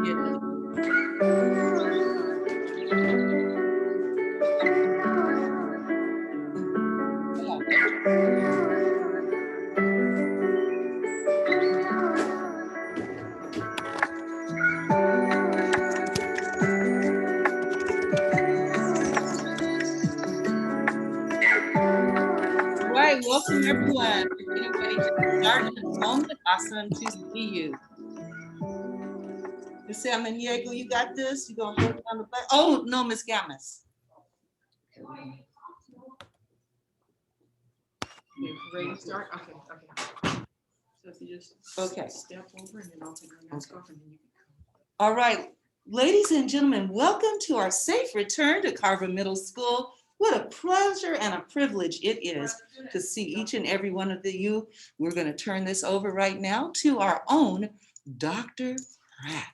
Yeah. Right, welcome everyone. We're getting ready to start in a moment. Awesome to see you. Miss Samaniego, you got this? You gonna hold it on the back? Oh no, Miss Gamas. Ready to start? Okay, okay. So if you just step over and then I'll take my mask off and then you can come. All right, ladies and gentlemen, welcome to our safe return to Carver Middle School. What a pleasure and a privilege it is to see each and every one of you. We're going to turn this over right now to our own Dr. Pratt.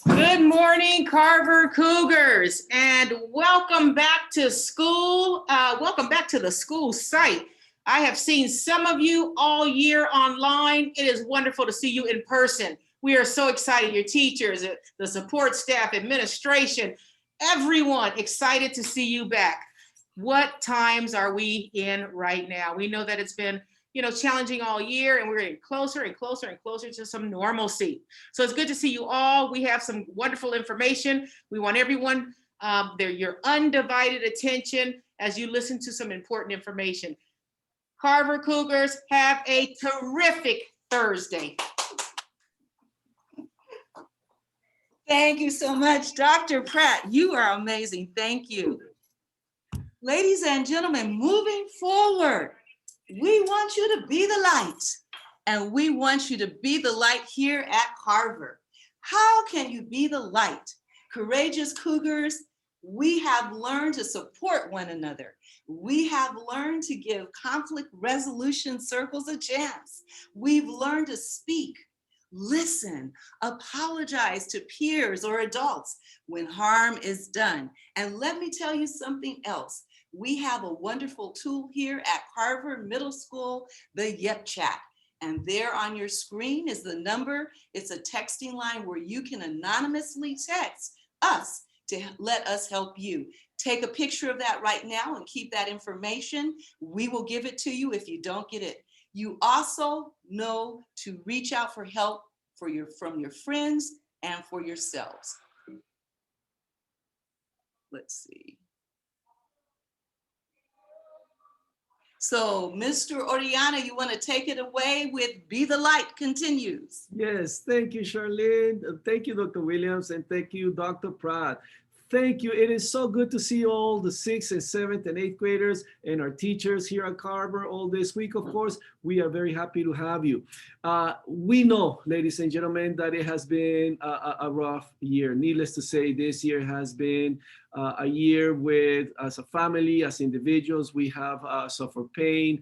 Good morning, Carver Cougars, and welcome back to school. Welcome back to the school site. I have seen some of you all year online. It is wonderful to see you in person. We are so excited, your teachers, the support staff, administration, everyone excited to see you back. What times are we in right now? We know that it's been challenging all year, and we're getting closer and closer and closer to some normalcy. So it's good to see you all. We have some wonderful information. We want everyone, your undivided attention as you listen to some important information. Carver Cougars, have a terrific Thursday. Thank you so much, Dr. Pratt. You are amazing. Thank you. Ladies and gentlemen, moving forward, we want you to be the light, and we want you to be the light here at Carver. How can you be the light? Courageous Cougars, we have learned to support one another. We have learned to give conflict resolution circles a chance. We've learned to speak, listen, apologize to peers or adults when harm is done. And let me tell you something else. We have a wonderful tool here at Carver Middle School, the Yep Chat. And there on your screen is the number. It's a texting line where you can anonymously text us to let us help you. Take a picture of that right now and keep that information. We will give it to you if you don't get it. You also know to reach out for help from your friends and for yourselves. Let's see. So, Mr. Oriana, you want to take it away with Be the Light Continues. Yes, thank you, Charlene. Thank you, Dr. Williams, and thank you, Dr. Pratt. Thank you. It is so good to see all the 6th and 7th and 8th graders and our teachers here at Carver all this week. Of course, we are very happy to have you. We know, ladies and gentlemen, that it has been a rough year. Needless to say, this year has been a year with, as a family, as individuals, we have suffered pain.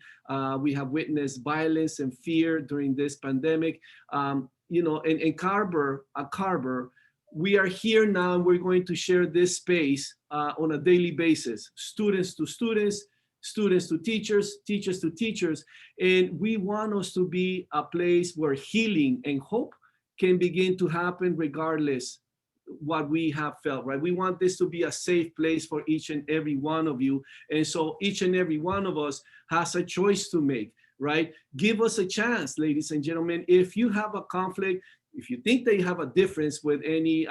We have witnessed violence and fear during this pandemic. In Carver, at Carver, we are here now, and we're going to share this space on a daily basis, students to students, students to teachers, teachers to teachers. And we want us to be a place where healing and hope can begin to happen regardless what we have felt, right? We want this to be a safe place for each and every one of you. And so each and every one of us has a choice to make, right? Give us a chance, ladies and gentlemen. If you have a conflict, if you think that you have a difference with any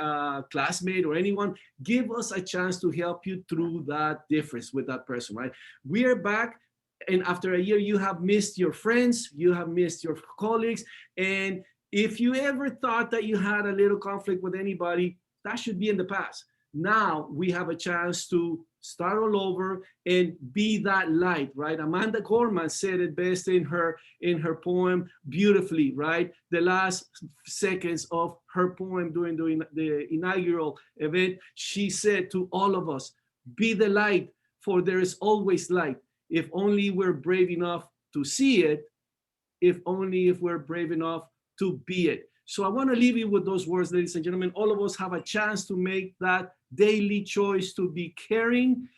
classmate or anyone, give us a chance to help you through that difference with that person, right? We are back, and after a year, you have missed your friends, you have missed your colleagues, and if you ever thought that you had a little conflict with anybody, that should be in the past. Now we have a chance to start all over and be that light, right? Amanda Gorman said it best in her poem beautifully, right? The last seconds of her poem during the inaugural event, she said to all of us, be the light, for there is always light. If only we're brave enough to see it, if only if we're brave enough to be it. So I want to leave you with those words, ladies and gentlemen. All of us have a chance to make that daily choice to be caring,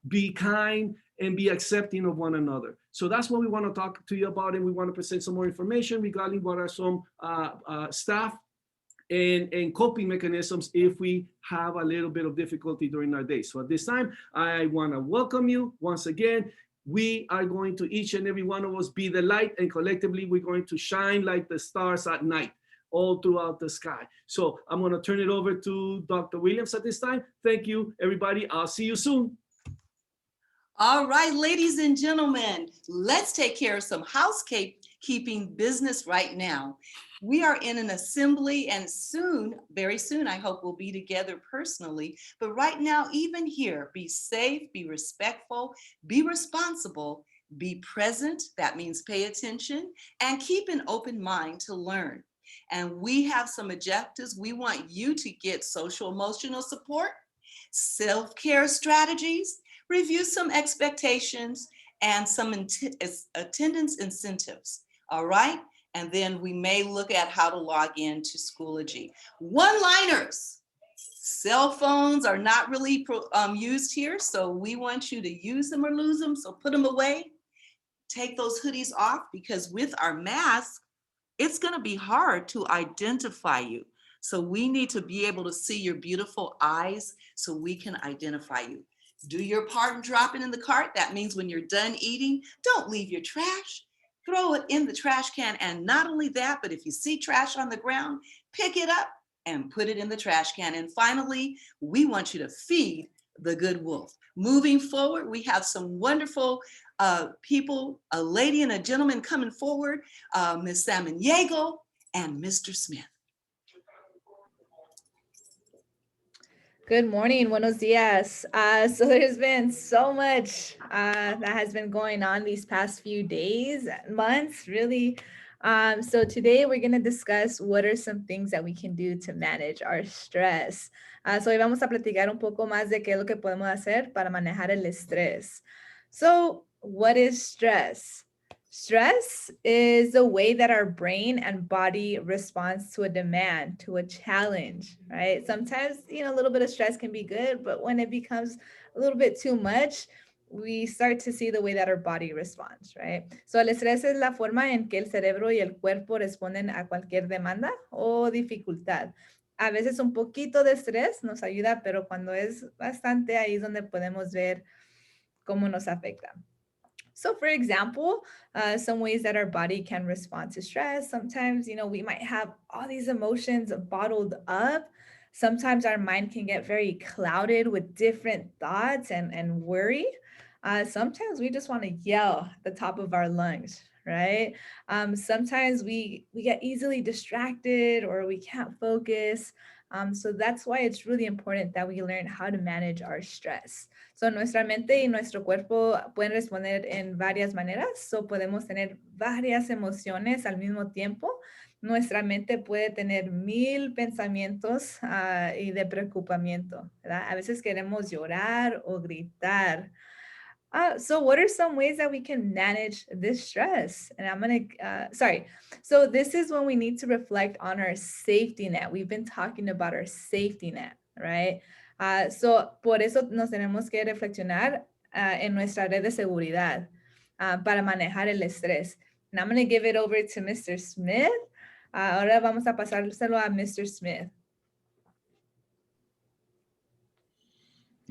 be kind, and be accepting of one another. So that's what we want to talk to you about, and we want to present some more information regarding what are some staff and coping mechanisms if we have a little bit of difficulty during our day. So at this time, I want to welcome you once again. We are going to, each and every one of us, be the light, and collectively we're going to shine like the stars at night all throughout the sky. So I'm going to turn it over to Dr. Williams at this time. Thank you, everybody. I'll see you soon. All right, ladies and gentlemen, let's take care of some housekeeping business right now. We are in an assembly, and soon, very soon, I hope we'll be together personally. But right now, even here, be safe, be respectful, be responsible, be present. That means pay attention, and keep an open mind to learn. And we have some objectives. We want you to get social emotional support, self-care strategies, review some expectations, and some attendance incentives. All right? And then we may look at how to log in to Schoology. One-liners. Cell phones are not really used here, so we want you to use them or lose them, so put them away. Take those hoodies off, because with our mask, it's gonna be hard to identify you. So we need to be able to see your beautiful eyes so we can identify you. Do your part and drop it in the cart. That means when you're done eating, don't leave your trash. Throw it in the trash can. And not only that, but if you see trash on the ground, pick it up and put it in the trash can. And finally, we want you to feed the good wolf. Moving forward, we have some wonderful people, a lady and a gentleman coming forward, Ms. Samaniego and Mr. Smith. Good morning, buenos dias. So there's been so much that has been going on these past few days, months, really. So today we're going to discuss what are some things that we can do to manage our stress. So hoy vamos a platicar un poco más de qué es lo que podemos hacer para manejar el estrés. So what is stress? Stress is the way that our brain and body responds to a demand, to a challenge, right? Sometimes, a little bit of stress can be good, but when it becomes a little bit too much, we start to see the way that our body responds, right? So el estrés es la forma en que el cerebro y el cuerpo responden a cualquier demanda o dificultad. A veces un poquito de estrés nos ayuda, pero cuando es bastante, ahí es donde podemos ver cómo nos afecta. So for example, some ways that our body can respond to stress. Sometimes, we might have all these emotions bottled up. Sometimes our mind can get very clouded with different thoughts and worry. Sometimes we just want to yell at the top of our lungs, right? Sometimes we get easily distracted or we can't focus. So that's why it's really important that we learn how to manage our stress. So nuestra mente y nuestro cuerpo pueden responder en varias maneras. So podemos tener varias emociones al mismo tiempo. Nuestra mente puede tener 1000 pensamientos y de preocupamiento, ¿verdad? A veces queremos llorar o gritar. So what are some ways that we can manage this stress? And I'm going to, So this is when we need to reflect on our safety net. We've been talking about our safety net, right? So por eso nos tenemos que reflexionar en nuestra red de seguridad para manejar el estrés. And I'm going to give it over to Mr. Smith. Ahora vamos a pasárselo a Mr. Smith.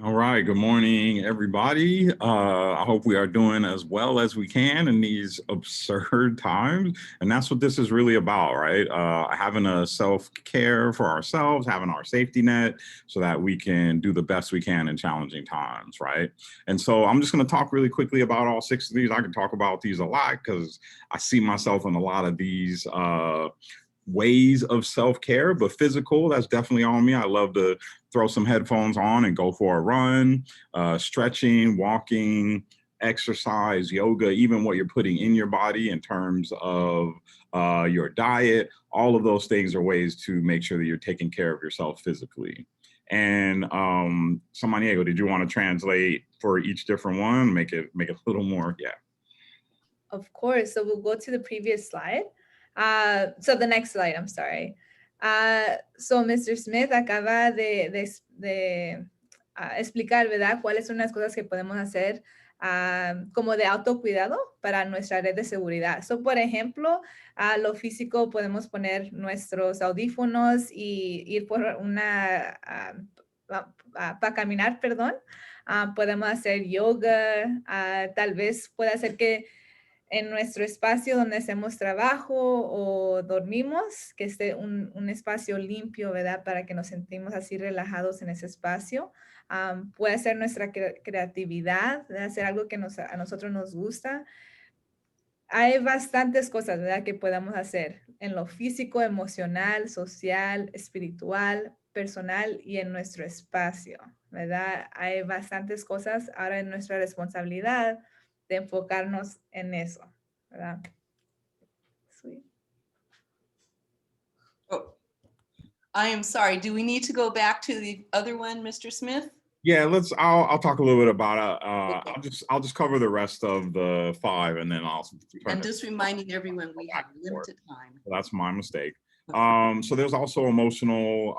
All right. Good morning, everybody. I hope we are doing as well as we can in these absurd times. And that's what this is really about, right? Having a self-care for ourselves, having our safety net so that we can do the best we can in challenging times, right? And so I'm just going to talk really quickly about all 6 of these. I can talk about these a lot because I see myself in a lot of these ways of self-care, but physical, that's definitely on me. I love to throw some headphones on and go for a run, stretching, walking, exercise, yoga, even what you're putting in your body in terms of your diet. All of those things are ways to make sure that you're taking care of yourself physically. And Samaniego, did you want to translate for each different one? Make it a little more, yeah. Of course. So we'll go to the previous slide. So the next slide, I'm sorry. So Mr. Smith acaba de explicar, ¿verdad? Cuáles son las cosas que podemos hacer como de autocuidado para nuestra red de seguridad. So, por ejemplo, a lo físico podemos poner nuestros audífonos y ir por una, para caminar, perdón. Podemos hacer yoga, tal vez pueda ser que en nuestro espacio donde hacemos trabajo o dormimos, que esté un espacio limpio, ¿verdad? Para que nos sentimos así relajados en ese espacio. Puede ser nuestra creatividad, de hacer algo que a nosotros nos gusta. Hay bastantes cosas, ¿verdad? Que podamos hacer en lo físico, emocional, social, espiritual, personal y en nuestro espacio, ¿verdad? Hay bastantes cosas. Ahora es nuestra responsabilidad de enfocarnos en eso, ¿verdad? Sweet. Oh, I am sorry. Do we need to go back to the other one, Mr. Smith? Yeah, I'll talk a little bit about Okay. I'll just cover the rest of the 5 and then I'll turn And it. just reminding everyone we have limited time. That's my mistake. So there's also emotional,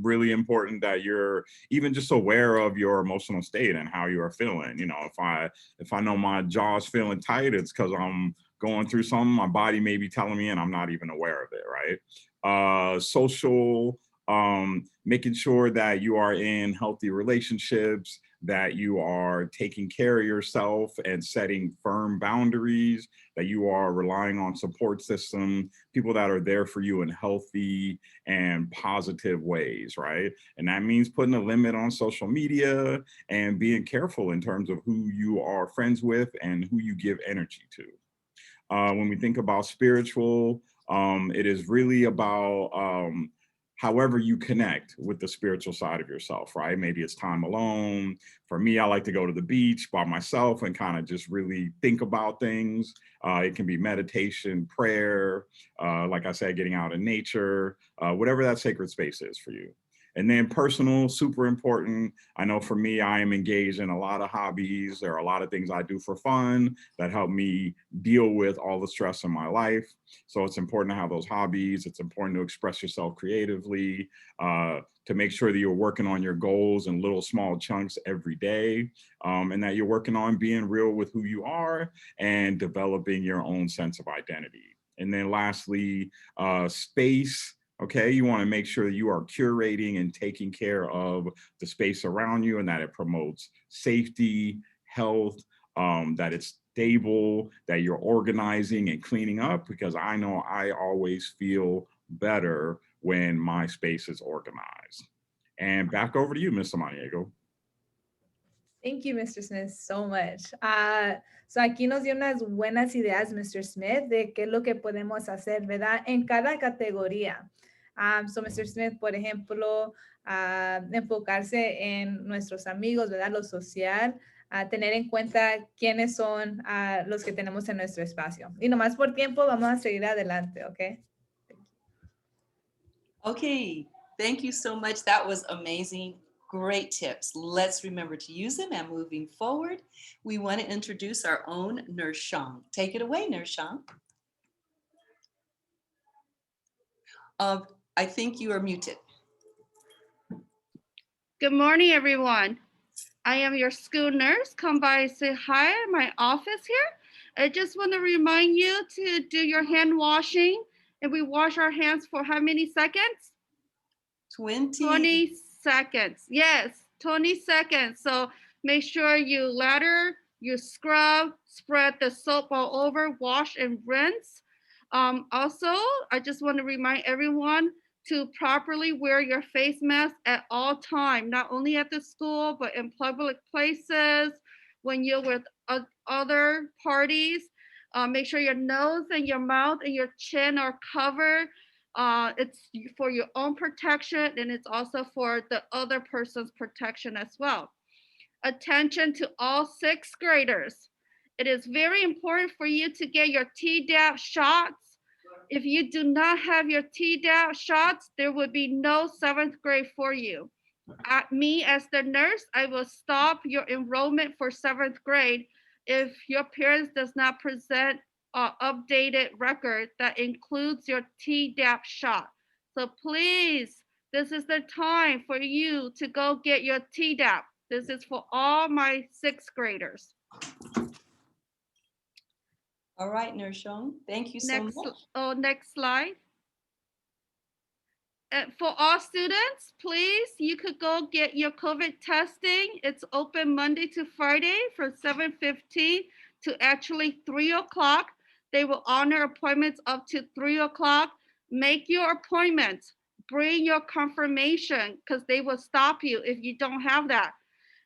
really important that you're even just aware of your emotional state and how you are feeling. You know, if I know my jaw's feeling tight, it's because I'm going through something my body may be telling me and I'm not even aware of it, right? Social, making sure that you are in healthy relationships, that you are taking care of yourself and setting firm boundaries, that you are relying on support system, people that are there for you in healthy and positive ways, right? And that means putting a limit on social media and being careful in terms of who you are friends with and who you give energy to. When we think about spiritual, it is really about however you connect with the spiritual side of yourself, right? Maybe it's time alone. For me, I like to go to the beach by myself and kind of just really think about things. It can be meditation, prayer, like I said, getting out in nature, whatever that sacred space is for you. And then personal, super important. I know for me, I am engaged in a lot of hobbies. There are a lot of things I do for fun that help me deal with all the stress in my life. So it's important to have those hobbies. It's important to express yourself creatively, to make sure that you're working on your goals in little small chunks every day, and that you're working on being real with who you are and developing your own sense of identity. And then lastly, space. Okay, you want to make sure that you are curating and taking care of the space around you and that it promotes safety, health, that it's stable, that you're organizing and cleaning up, because I know I always feel better when my space is organized. And back over to you, Mr. Maniego. Thank you, Mr. Smith, so much. So aquí nos dio unas buenas ideas, Mr. Smith, de qué es lo que podemos hacer, ¿verdad? En cada categoría. So, Mr. Smith, por ejemplo, enfocarse en nuestros amigos, ¿verdad? Lo social, tener en cuenta quiénes son los que tenemos en nuestro espacio. Y nomás por tiempo vamos a seguir adelante, ¿ok? Okay, thank you so much. That was amazing. Great tips. Let's remember to use them. And moving forward, we want to introduce our own Nurse Shang. Take it away, Nurse Shang. I think you are muted. Good morning, everyone. I am your school nurse. Come by, say hi at my office here. I just want to remind you to do your hand washing. And we wash our hands for how many seconds? 20 seconds. Yes, 20 seconds. So make sure you lather, you scrub, spread the soap all over, wash and rinse. Also, I just want to remind everyone to properly wear your face mask at all time, not only at the school, but in public places, when you're with other parties. Make sure your nose and your mouth and your chin are covered. It's for your own protection, and it's also for the other person's protection as well. Attention to all 6th graders. It is very important for you to get your Tdap shots. If you do not have your Tdap shots, there will be no 7th grade for you. Me as the nurse, I will stop your enrollment for 7th grade if your parents does not present an updated record that includes your Tdap shot. So please, this is the time for you to go get your Tdap. This is for all my sixth graders. All right, Nershon, thank you so much. Next slide. For all students, please, you could go get your COVID testing. It's open Monday to Friday from 7:15 to actually 3 o'clock. They will honor appointments up to 3 o'clock. Make your appointments. Bring your confirmation because they will stop you if you don't have that.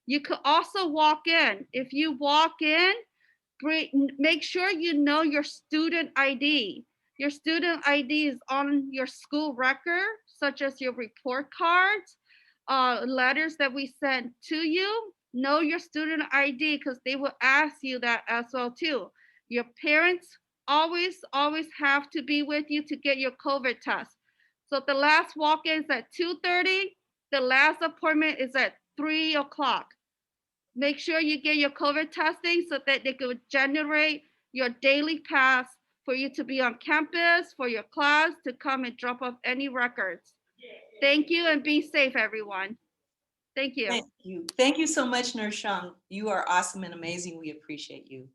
You could also walk in. If you walk in, make sure you know your student ID. Your student ID is on your school record, such as your report cards, letters that we sent to you. Know your student ID because they will ask you that as well too. Your parents always have to be with you to get your COVID test. So the last walk-in is at 2:30. The last appointment is at 3 o'clock. Make sure you get your COVID testing so that they could generate your daily pass for you to be on campus, for your class to come and drop off any records. Thank you and be safe, everyone. Thank you. Thank you. Thank you so much, Nershon. You are awesome and amazing. We appreciate you.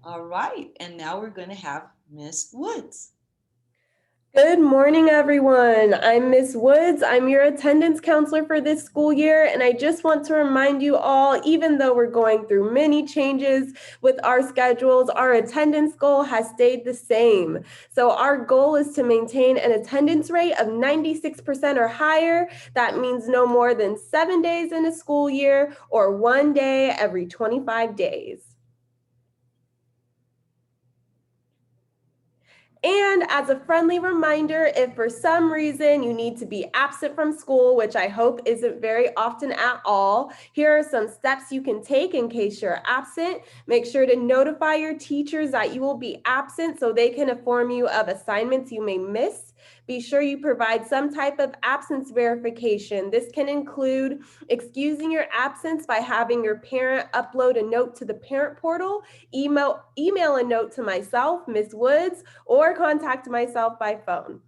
All right, and now we're going to have Miss Woods. Good morning, everyone. I'm Miss Woods. I'm your attendance counselor for this school year, and I just want to remind you all, even though we're going through many changes with our schedules, our attendance goal has stayed the same. So our goal is to maintain an attendance rate of 96% or higher. That means no more than 7 days in a school year or 1 day every 25 days. And as a friendly reminder, if for some reason you need to be absent from school, which I hope isn't very often at all, here are some steps you can take in case you're absent. Make sure to notify your teachers that you will be absent so they can inform you of assignments you may miss. Be sure you provide some type of absence verification. This can include excusing your absence by having your parent upload a note to the parent portal, email a note to myself, Ms. Woods, or contact myself by phone.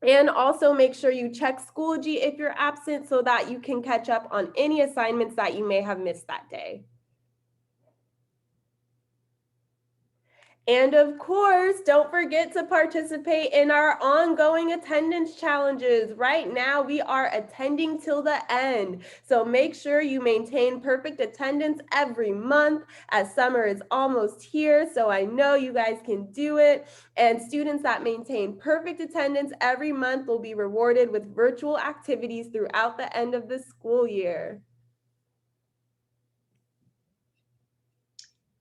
And also make sure you check Schoology if you're absent so that you can catch up on any assignments that you may have missed that day. And of course, don't forget to participate in our ongoing attendance challenges. Right now, we are attending till the end. So make sure you maintain perfect attendance every month as summer is almost here. So I know you guys can do it. And students that maintain perfect attendance every month will be rewarded with virtual activities throughout the end of the school year.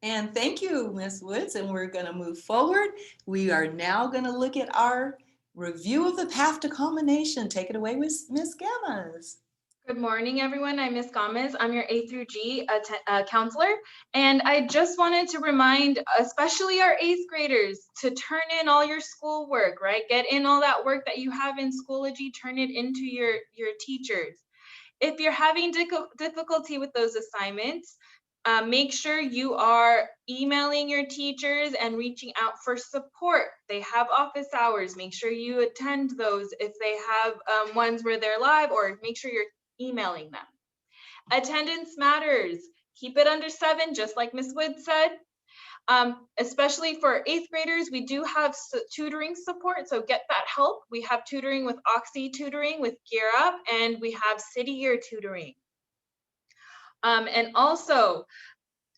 And thank you, Ms. Woods, and we're going to move forward. We are now going to look at our review of the path to culmination. Take it away with Ms. Gomez. Good morning, everyone. I'm Ms. Gomez. I'm your A through G counselor. And I just wanted to remind, especially our 8th graders, to turn in all your schoolwork, right? Get in all that work that you have in Schoology, turn it into your teachers. If you're having difficulty with those assignments, make sure you are emailing your teachers and reaching out for support. They have office hours. Make sure you attend those if they have ones where they're live, or make sure you're emailing them. Attendance matters. Keep it under 7, just like Ms. Wood said. Especially for 8th graders, we do have tutoring support, so get that help. We have tutoring with Oxy Tutoring, with Gear Up, and we have City Year Tutoring. And also,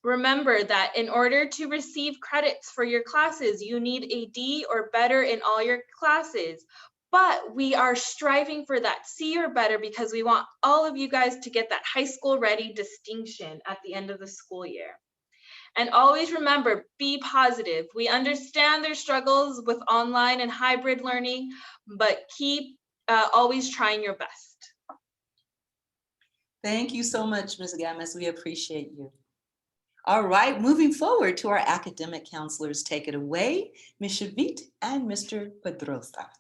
remember that in order to receive credits for your classes, you need a D or better in all your classes. But we are striving for that C or better because we want all of you guys to get that high school ready distinction at the end of the school year. And always remember, be positive. We understand there's struggles with online and hybrid learning, but keep always trying your best. Thank you so much, Ms. Gomez. We appreciate you. All right, moving forward to our academic counselors. Take it away, Ms. Shavit and Mr. Pedrosa.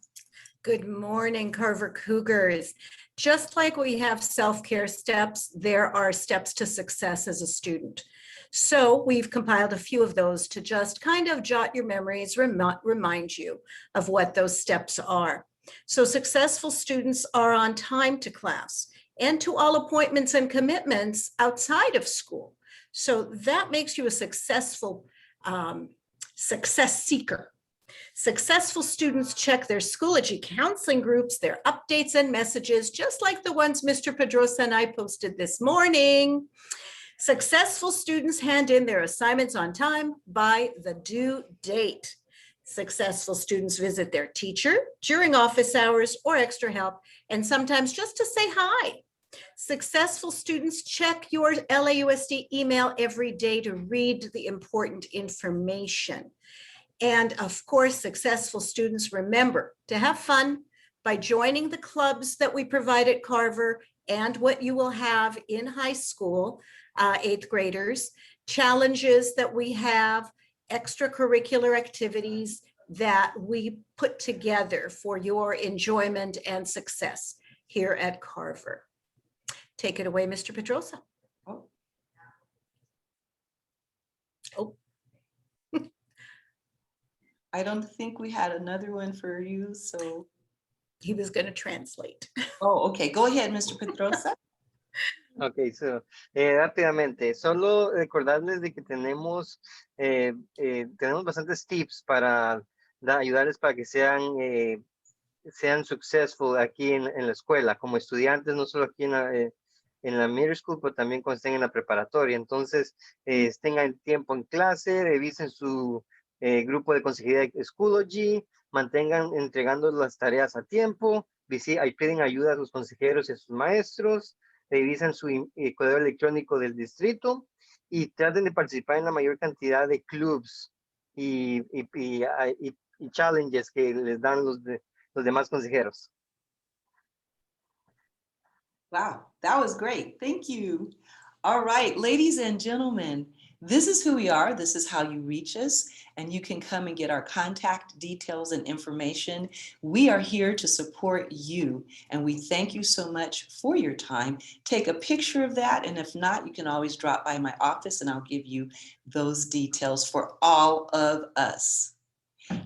Good morning, Carver Cougars. Just like we have self-care steps, there are steps to success as a student. So we've compiled a few of those to just kind of jot your memories, remind you of what those steps are. So successful students are on time to class. and to all appointments and commitments outside of school. So that makes you a successful success seeker. Successful students check their Schoology counseling groups, their updates and messages, just like the ones Mr. Pedrosa and I posted this morning. Successful students hand in their assignments on time by the due date. Successful students visit their teacher during office hours or extra help, and sometimes just to say hi. Successful students check your LAUSD email every day to read the important information. And of course, successful students remember to have fun by joining the clubs that we provide at Carver and what you will have in high school, 8th graders, challenges that we have, extracurricular activities that we put together for your enjoyment and success here at Carver. Take it away, Mr. Pedrosa. Oh. I don't think we had another one for you, so. He was going to translate. Oh, okay. Go ahead, Mr. Pedrosa. Ok, so, rápidamente, solo recordarles de que tenemos bastantes tips para ayudarles para que sean successful aquí en la escuela, como estudiantes, no solo aquí en la middle school, pero también cuando estén en la preparatoria. Entonces, tengan tiempo en clase, revisen su grupo de consejería de Schoology, mantengan entregando las tareas a tiempo, piden ayuda a sus consejeros y a sus maestros, revisan su correo electrónico del distrito y traten de participar en la mayor cantidad de clubs y challenges que les dan los demás consejeros. Wow, that was great. Thank you. All right, ladies and gentlemen, this is who we are. This is how you reach us, and you can come and get our contact details and information. We are here to support you, and we thank you so much for your time. Take a picture of that, and if not, you can always drop by my office, and I'll give you those details for all of us.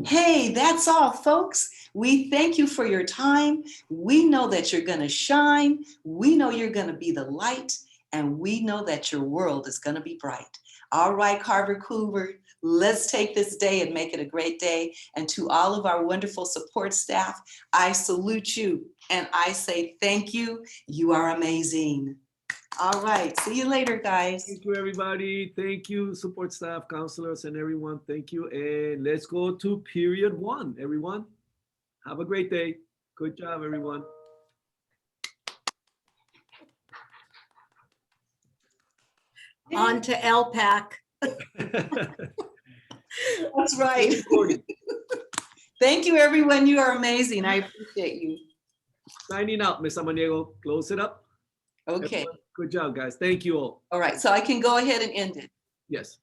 Hey, that's all, folks. We thank you for your time. We know that you're going to shine. We know you're going to be the light, and we know that your world is going to be bright. All right, Carver Cougar, let's take this day and make it a great day. And to all of our wonderful support staff, I salute you and I say thank you. You are amazing. All right, see you later, guys. Thank you, everybody. Thank you, support staff, counselors, and everyone. Thank you. And let's go to period 1, everyone. Have a great day. Good job, everyone. On to LPAC. That's right. Thank you, everyone. You are amazing. I appreciate you. Signing out, Ms. Amaniego. Close it up. Okay. Everyone, good job, guys. Thank you all. All right. So I can go ahead and end it. Yes.